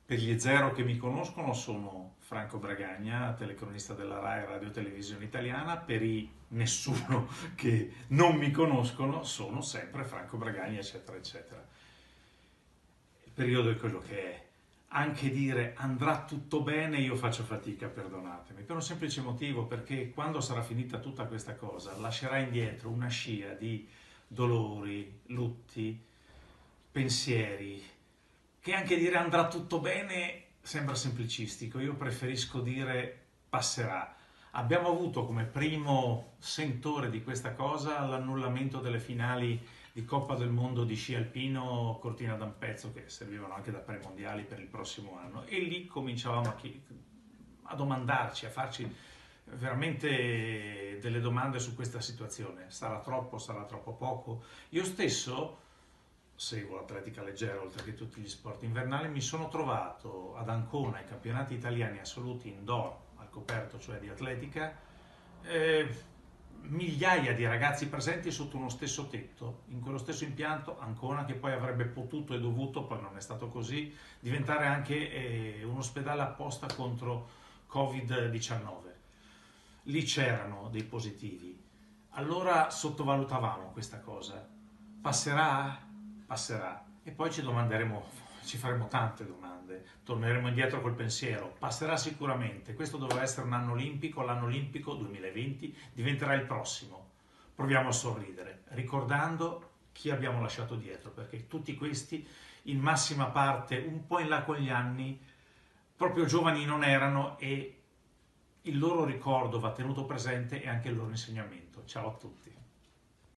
Per gli zero che mi conoscono sono Franco Bragagna, telecronista della RAI Radio Televisione Italiana, per i nessuno che non mi conoscono sono sempre Franco Bragagna, eccetera, eccetera. Il periodo è quello che è. Anche dire andrà tutto bene io faccio fatica, perdonatemi, per un semplice motivo, perché quando sarà finita tutta questa cosa lascerà indietro una scia di dolori, lutti, pensieri, che anche dire andrà tutto bene sembra semplicistico. Io preferisco dire passerà. Abbiamo avuto come primo sentore di questa cosa l'annullamento delle finali di Coppa del Mondo di sci alpino Cortina d'Ampezzo, che servivano anche da premondiali per il prossimo anno, e lì cominciavamo a domandarci, a farci veramente delle domande su questa situazione. Sarà troppo poco? Io stesso seguo l'atletica leggera oltre che tutti gli sport invernali, mi sono trovato ad Ancona ai campionati italiani assoluti indoor al coperto, cioè di atletica, eh, migliaia di ragazzi presenti sotto uno stesso tetto, in quello stesso impianto. Ancona, che poi avrebbe potuto e dovuto, poi non è stato così, diventare anche un ospedale apposta contro Covid-19. Lì c'erano dei positivi. Allora sottovalutavamo questa cosa. Passerà? Passerà. E poi ci domanderemo, ci faremo tante domande, torneremo indietro col pensiero. Passerà sicuramente. Questo doveva essere un anno olimpico, l'anno olimpico 2020 diventerà il prossimo. Proviamo a sorridere, ricordando chi abbiamo lasciato dietro, perché tutti questi, in massima parte, un po' in là con gli anni, proprio giovani non erano, e il loro ricordo va tenuto presente e anche il loro insegnamento. Ciao a tutti.